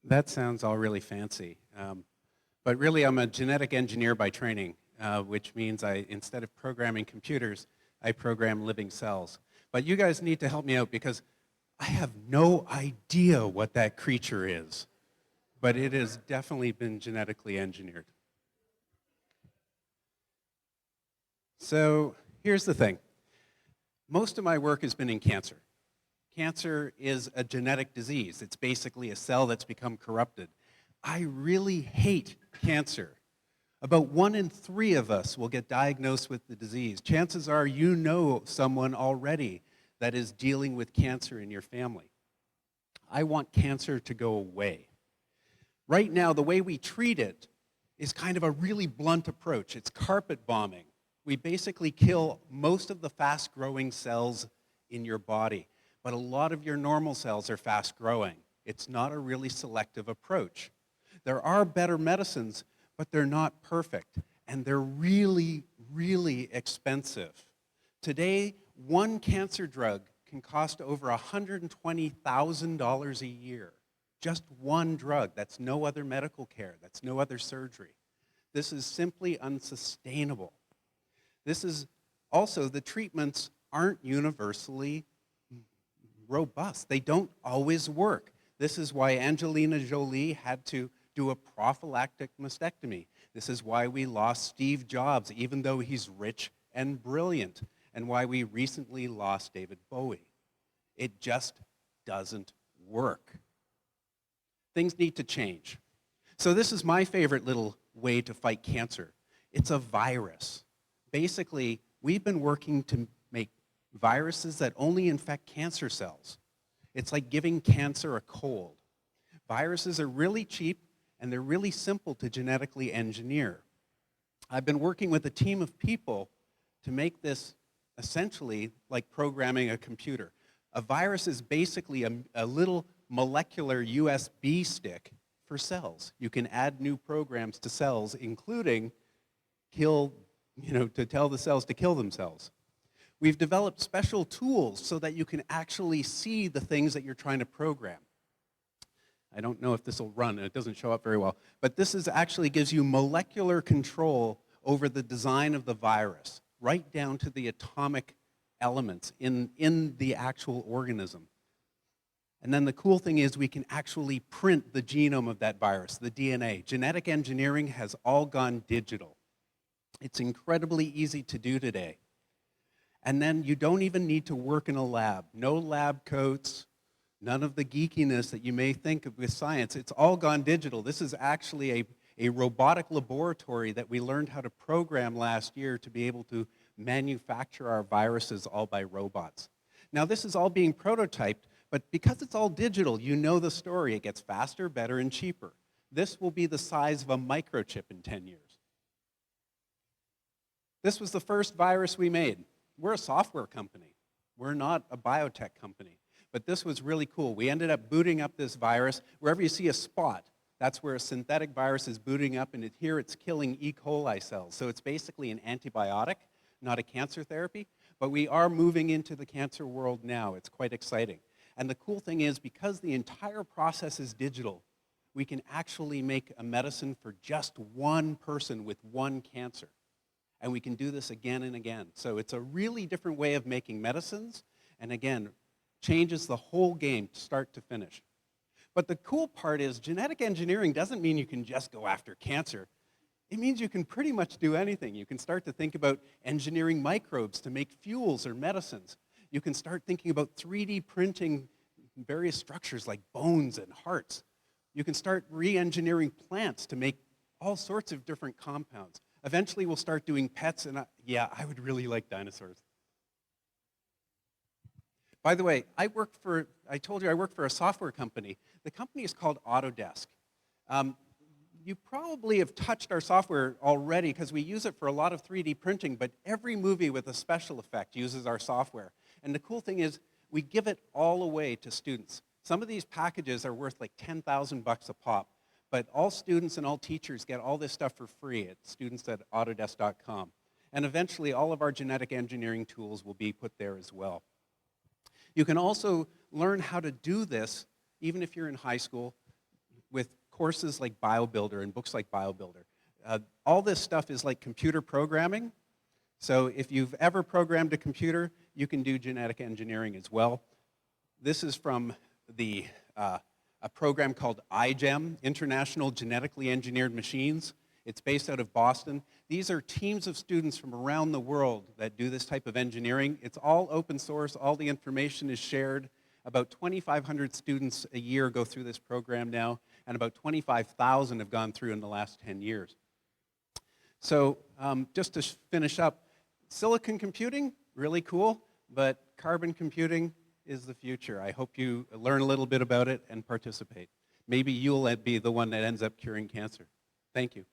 That sounds all really fancy. But really, I'm a genetic engineer by training, which means instead of programming computers, I program living cells. But you guys need to help me out because I have no idea what that creature is. But it has definitely been genetically engineered. So here's the thing. Most of my work has been in cancer. Cancer is a genetic disease. It's basically a cell that's become corrupted. I really hate cancer. About 1 in 3 of us will get diagnosed with the disease. Chances are you know someone already that is dealing with cancer in your family. I want cancer to go away. Right now, the way we treat it is kind of a really blunt approach. It's carpet bombing. We basically kill most of the fast-growing cells in your body. But a lot of your normal cells are fast-growing. It's not a really selective approach. There are better medicines, but they're not perfect, and they're really, really expensive. Today, one cancer drug can cost over $120,000 a year. Just one drug. That's no other medical care. That's no other surgery. This is simply unsustainable. This is also, the treatments aren't universally robust. They don't always work. This is why Angelina Jolie had to do a prophylactic mastectomy. This is why we lost Steve Jobs, even though he's rich and brilliant, and why we recently lost David Bowie. It just doesn't work. Things need to change. So this is my favorite little way to fight cancer. It's a virus. Basically, we've been working to make viruses that only infect cancer cells. It's like giving cancer a cold. Viruses are really cheap and they're really simple to genetically engineer. I've been working with a team of people to make this essentially like programming a computer. A virus is basically a little molecular USB stick for cells. You can add new programs to cells, including to tell the cells to kill themselves. We've developed special tools so that you can actually see the things that you're trying to program. I don't know if this will run, it doesn't show up very well, but this actually gives you molecular control over the design of the virus, right down to the atomic elements in the actual organism. And then the cool thing is we can actually print the genome of that virus, the DNA. Genetic engineering has all gone digital. It's incredibly easy to do today. And then you don't even need to work in a lab. No lab coats, none of the geekiness that you may think of with science. It's all gone digital. This is actually a robotic laboratory that we learned how to program last year to be able to manufacture our viruses all by robots. Now this is all being prototyped, but because it's all digital, you know the story. It gets faster, better, and cheaper. This will be the size of a microchip in 10 years. This was the first virus we made. We're a software company. We're not a biotech company. But this was really cool. We ended up booting up this virus. Wherever you see a spot, that's where a synthetic virus is booting up, and here it's killing E. coli cells. So it's basically an antibiotic, not a cancer therapy. But we are moving into the cancer world now. It's quite exciting. And the cool thing is, because the entire process is digital, we can actually make a medicine for just one person with one cancer. And we can do this again and again. So it's a really different way of making medicines, and again, changes the whole game start to finish. But the cool part is genetic engineering doesn't mean you can just go after cancer. It means you can pretty much do anything. You can start to think about engineering microbes to make fuels or medicines. You can start thinking about 3D printing various structures like bones and hearts. You can start re-engineering plants to make all sorts of different compounds. Eventually, we'll start doing pets, and I would really like dinosaurs. By the way, I told you I work for a software company. The company is called Autodesk. You probably have touched our software already because we use it for a lot of 3D printing, but every movie with a special effect uses our software. And the cool thing is, we give it all away to students. Some of these packages are worth like 10,000 bucks a pop. But all students and all teachers get all this stuff for free at students@autodesk.com. And eventually, all of our genetic engineering tools will be put there as well. You can also learn how to do this, even if you're in high school, with courses like BioBuilder and books like BioBuilder. All this stuff is like computer programming. So if you've ever programmed a computer, you can do genetic engineering as well. This is from a program called iGEM, International Genetically Engineered Machines. It's based out of Boston. These are teams of students from around the world that do this type of engineering. It's all open source. All the information is shared. About 2,500 students a year go through this program now, and about 25,000 have gone through in the last 10 years. So just to finish up, silicon computing, really cool, but carbon computing is the future. I hope you learn a little bit about it and participate. Maybe you'll be the one that ends up curing cancer. Thank you.